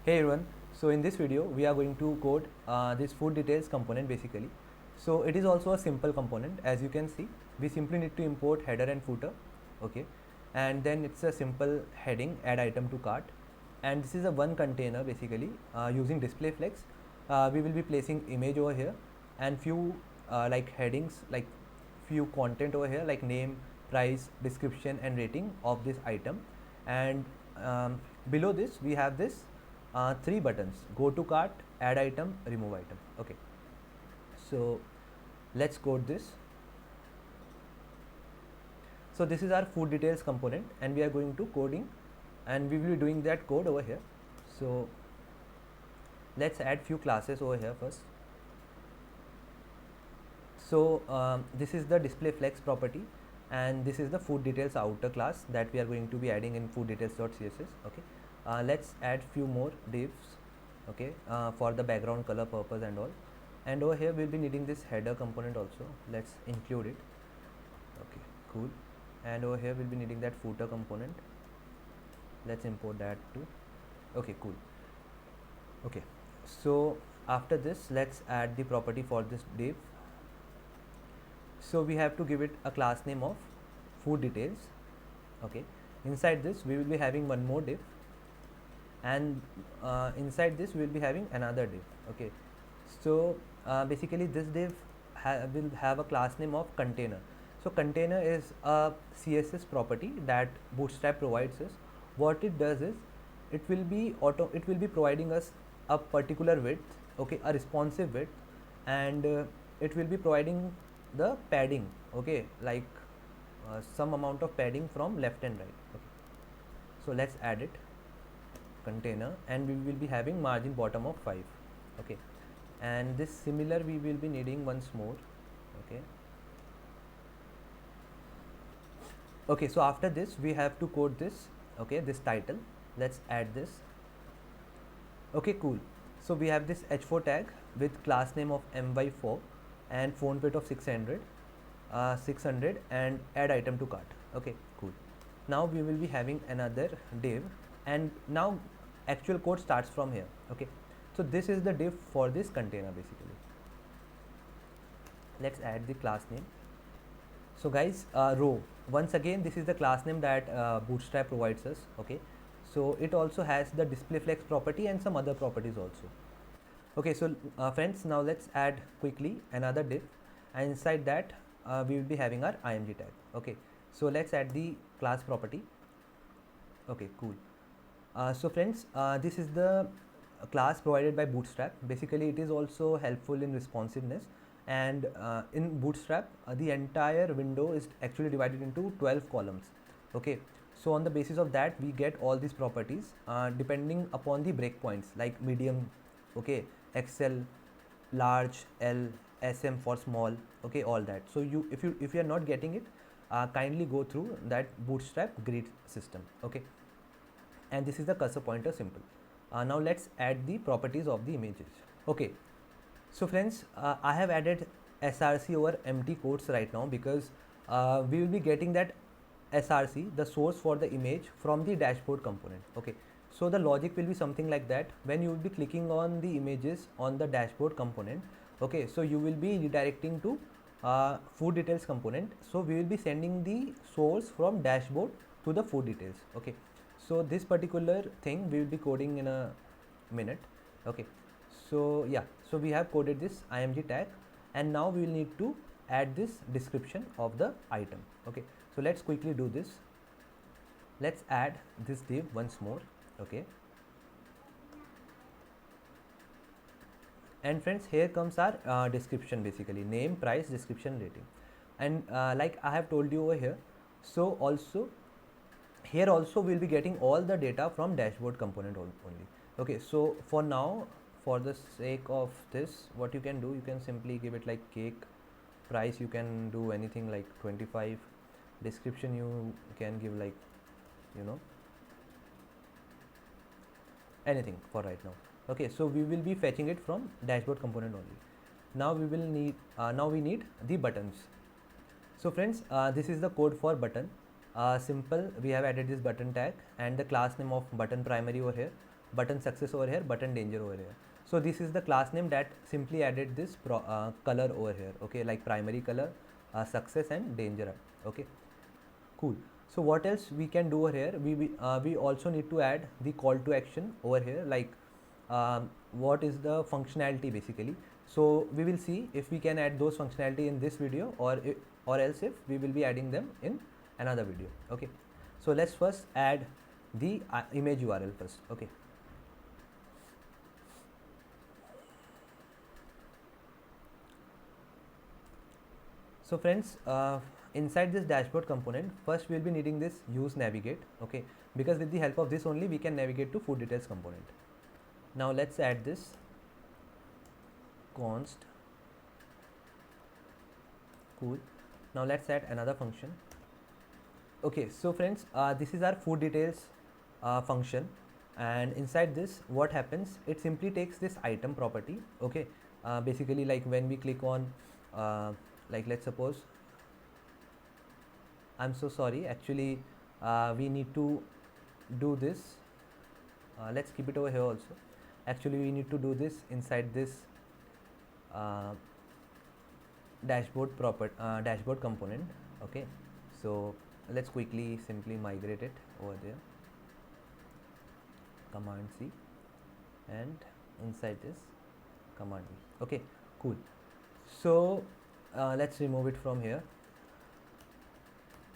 Hey everyone, so in this video we are going to code this food details component basically. So it is also a simple component. As you can see, we simply need to import header and footer, okay, and then it's a simple heading, add item to cart, and this is a one container basically. Using display flex, we will be placing image over here and few like headings, like few content over here like name, price, description and rating of this item, and below this we have this three buttons: go to cart, add item, remove item. Okay, so let's code this. So this is our food details component and we are going to coding and we will be doing that code over here. So let's add few classes over here first. So this is the display flex property and this is the food details outer class that we are going to be adding in food details.css. Okay, let's add few more divs, okay, for the background color purpose and all. And over here we'll be needing this header component also. Let's include it. Okay, cool. And over here we'll be needing that footer component. Let's import that too. Okay, cool. Okay, so after this let's add the property for this div. So we have to give it a class name of food details. Okay, inside this we will be having one more div, and inside this we will be having another div. Okay, so basically this div will have a class name of container. So container is a CSS property that Bootstrap provides us. What it does is it will be providing us a particular width, okay, a responsive width, and it will be providing the padding, okay, like some amount of padding from left and right. Okay, so let's add it, container, and we will be having margin bottom of 5. Okay, and this similar we will be needing once more. Okay, okay, so after this we have to code this, okay, this title. Let's add this. Okay, cool. So we have this h4 tag with class name of my4 and phone weight of 600 and add item to cart. Okay, cool. Now we will be having another div, and now actual code starts from here. Okay, so this is the div for this container basically. Let's add the class name. So guys, row, once again this is the class name that Bootstrap provides us. Okay, so it also has the display flex property and some other properties also. Okay, so friends, now let's add quickly another div, and inside that we will be having our img tag. Okay, so let's add the class property. Okay, cool. So friends, this is the class provided by Bootstrap. Basically it is also helpful in responsiveness, and in Bootstrap the entire window is actually divided into 12 columns. Okay, so on the basis of that we get all these properties depending upon the breakpoints, like medium, okay, XL, large, L, SM for small, okay, all that. So if you are not getting it, kindly go through that Bootstrap grid system. Okay, and this is the cursor pointer symbol. Now let's add the properties of the images. Okay, so friends, I have added src over empty quotes right now because we will be getting that src, the source for the image, from the dashboard component. Okay, so the logic will be something like that. When you will be clicking on the images on the dashboard component, okay, so you will be redirecting to food details component. So we will be sending the source from dashboard to the food details. Okay, so this particular thing we will be coding in a minute. Okay, so yeah, so we have coded this img tag, and now we will need to add this description of the item. Okay, so let's quickly do this. Let's add this div once more. Okay, and friends, here comes our description, basically name, price, description, rating, and like I have told you over here, so also here also we'll be getting all the data from dashboard component only. Okay, so for now, for the sake of this, what you can do, you can simply give it like cake. Price you can do anything like 25. Description you can give like, you know, anything for right now. Okay, so we will be fetching it from dashboard component only. Now we will need now we need the buttons. So friends, this is the code for button. Simple, we have added this button tag and the class name of button primary over here. button success over here, button danger over here. So this is the class name that simply added this color over here, okay, like primary color, success and danger. Okay, cool. So what else we can do over here? We also need to add the call to action over here, like what is the functionality basically. So we will see if we can add those functionality in this video, or else if we will be adding them in another video. Okay, so let's first add the image URL first. Okay, so friends, inside this dashboard component, first we will be needing this use navigate. Okay, because with the help of this only we can navigate to food details component. Now let's add this const. Cool. Now let's add another function. Okay, so friends, this is our food details function, and inside this what happens, it simply takes this item property. Okay, basically like when we click on like let's suppose, I'm so sorry, actually we need to do this, let's keep it over here also. Actually we need to do this inside this dashboard component. Okay, so let's quickly simply migrate it over there, command C, and inside this command V. Okay, cool. So let's remove it from here.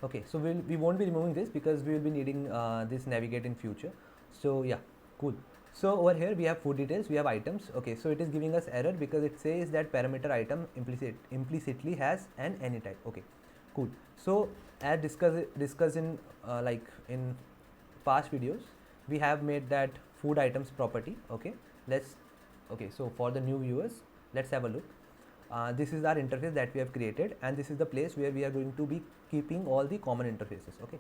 Okay, so we won't be removing this because we will be needing this navigate in future. So yeah, cool. So over here we have food details, we have items. Okay, so it is giving us error because it says that parameter item implicitly has an any type. Okay, cool. So as discussed in like in past videos, we have made that food items property. Okay, so for the new viewers, let's have a look. This is our interface that we have created, and this is the place where we are going to be keeping all the common interfaces. Okay,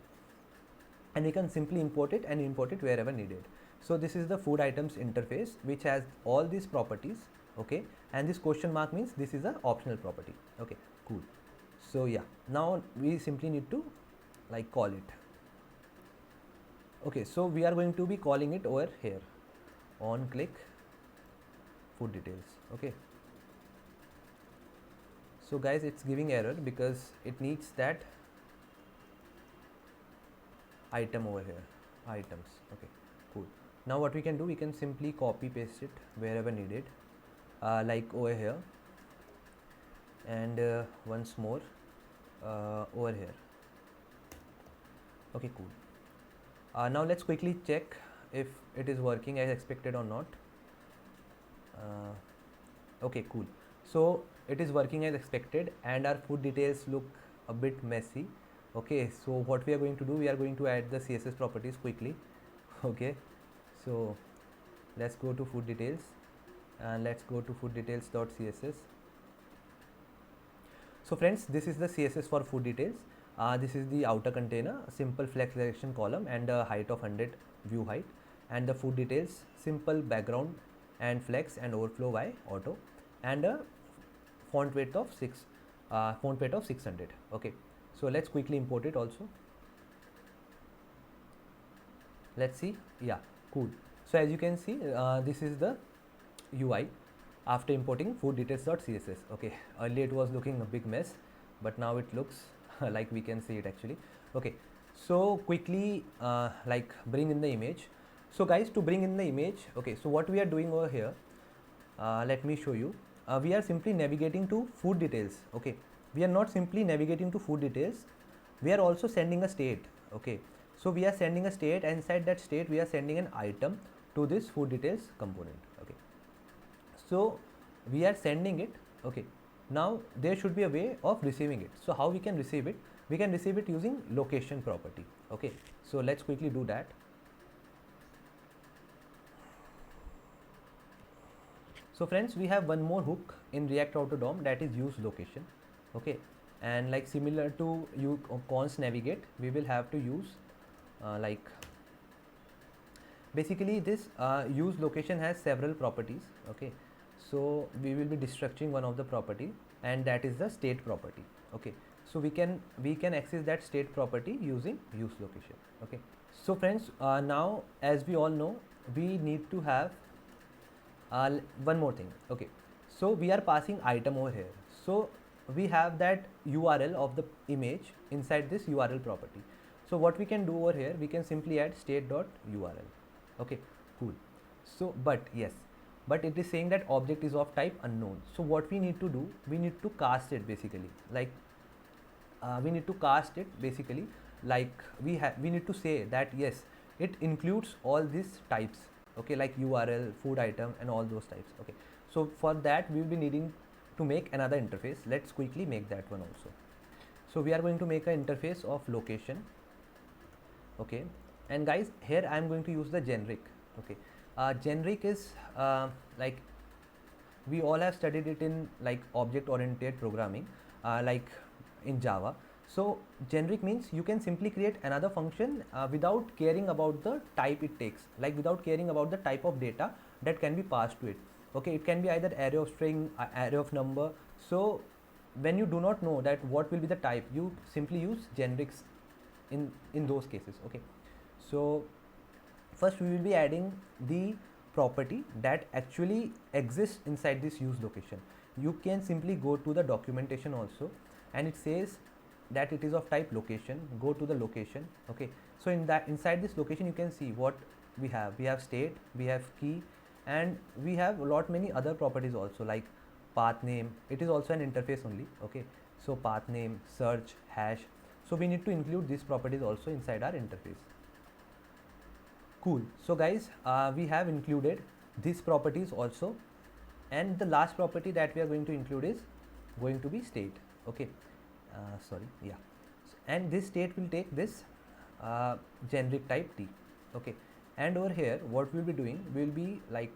and we can simply import it and import it wherever needed. So this is the food items interface, which has all these properties. Okay, and this question mark means this is an optional property. Okay, cool. So yeah, now we simply need to like call it. Okay, so we are going to be calling it over here on click food details. Okay, so guys, it's giving error because it needs that item over here, items. Okay, cool. Now what we can do, we can simply copy paste it wherever needed, like over here, and once more over here. Okay, cool. Now let's quickly check if it is working as expected or not. Okay, cool. So it is working as expected, and our food details look a bit messy. Okay, so what we are going to do, we are going to add the CSS properties quickly. Okay, so let's go to food details, and let's go to food details.css. So friends, this is the CSS for food details. This is the outer container, simple flex direction column, and a height of 100 view height, and the food details, simple background and flex and overflow y auto, and a font weight of 600. Okay, so let's quickly import it also. Let's see. Yeah, cool. So as you can see, this is the UI after importing food details.css. Okay, earlier it was looking a big mess, but now it looks like we can see it actually. Okay, so quickly like bring in the image. So guys, to bring in the image, okay, so what we are doing over here, let me show you. We are simply navigating to food details. Okay, we are not simply navigating to food details, we are also sending a state. Okay, so we are sending a state, and inside that state we are sending an item to this food details component. Okay, so we are sending it. Okay, now there should be a way of receiving it. So how we can receive it? We can receive it using location property. Okay, so let's quickly do that. So friends, we have one more hook in React Auto DOM, that is use location. Okay, and like similar to you const navigate, we will have to use like basically this use location has several properties. Okay, so we will be destructuring one of the property, and that is the state property. Okay, so we can access that state property using use location. Okay, so friends, now as we all know, we need to have one more thing. Okay, so we are passing item over here, so we have that URL of the image inside this URL property. So what we can do over here, we can simply add state.url. Okay, cool. So but yes, but it is saying that object is of type unknown. So what we need to do, we need to cast it basically, like we need to cast it basically, like we need to say that yes, it includes all these types. Okay, like URL, food item, and all those types. Okay, so for that we will be needing to make another interface. Let's quickly make that one also. So we are going to make an interface of location. Okay, and guys, here I am going to use the generic. Okay, generic is like we all have studied it in like object oriented programming, like in Java. So generic means you can simply create another function without caring about the type it takes, like without caring about the type of data that can be passed to it. Okay, it can be either array of string, array of number. So when you do not know that what will be the type, you simply use generics in those cases. Okay, so first we will be adding the property that actually exists inside this use location. You can simply go to the documentation also, and it says that it is of type location. Go to the location. Okay, so in that, inside this location, you can see what we have. We have state, we have key, and we have a lot many other properties also, like path name. It is also an interface only. Okay, so path name, search, hash. So we need to include these properties also inside our interface. Cool. So guys, we have included these properties also, and the last property that we are going to include is going to be state. Okay, sorry, yeah, and this state will take this generic type T. Okay, and over here what we'll be doing, we'll be like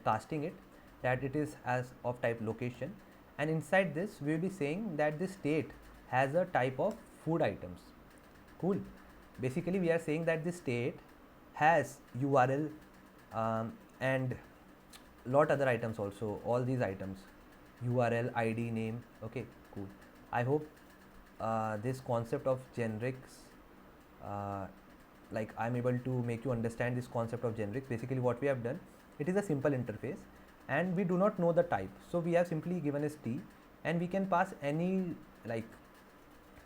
casting it that it is as of type location, and inside this we will be saying that this state has a type of food items. Cool. Basically we are saying that this state has URL and lot other items also, all these items, URL, ID, name. Okay, cool. I hope this concept of generics, like I'm able to make you understand this concept of generics. Basically what we have done, it is a simple interface and we do not know the type, so we have simply given as T, and we can pass any like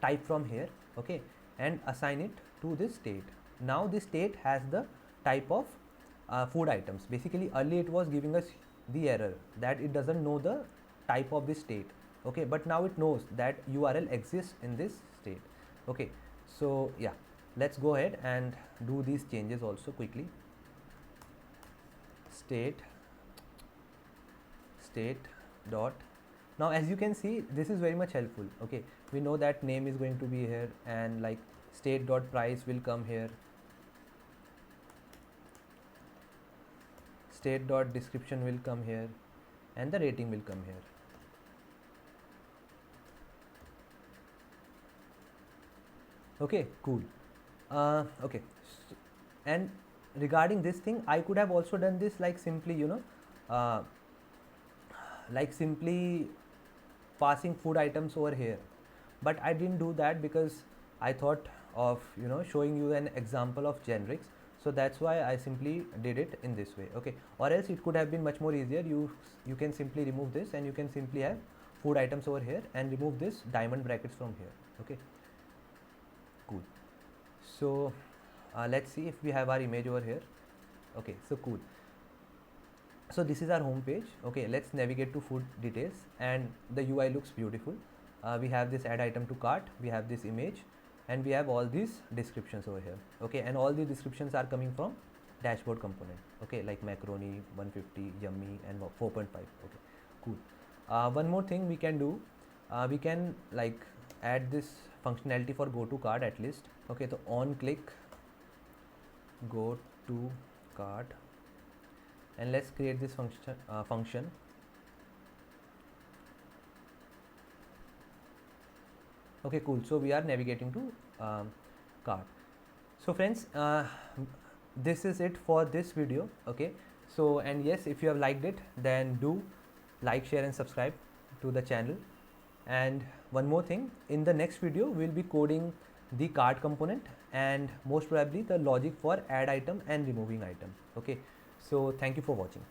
type from here. Okay, and assign it to this state. Now this state has the type of food items. Basically earlier it was giving us the error that it doesn't know the type of this state. Okay, but now it knows that URL exists in this state. Okay, so yeah, let's go ahead and do these changes also quickly. State dot, now as you can see this is very much helpful. Okay, we know that name is going to be here, and like state dot price will come here, state dot description will come here, and the rating will come here. Okay, cool. Okay, so, and regarding this thing, I could have also done this like simply, you know, like simply passing food items over here, but I didn't do that because I thought of, you know, showing you an example of generics. So that's why I simply did it in this way. Okay, or else it could have been much more easier. You can simply remove this and you can simply have food items over here and remove this diamond brackets from here. Okay, cool. So let's see if we have our image over here. Okay, so cool. So this is our home page. Okay, let's navigate to food details, and the UI looks beautiful. We have this add item to cart, we have this image, and we have all these descriptions over here. Okay, and all the descriptions are coming from dashboard component. Okay, like macaroni 150, yummy, and 4.5. Okay, cool. One more thing we can do, we can like add this functionality for go to cart at least. Okay, so on click go to cart, and let's create this function. Okay, cool. So we are navigating to cart. So friends, this is it for this video. Okay, so and yes, if you have liked it, then do like, share and subscribe to the channel. And one more thing, in the next video we'll be coding the cart component and most probably the logic for add item and removing item. Okay, So thank you for watching.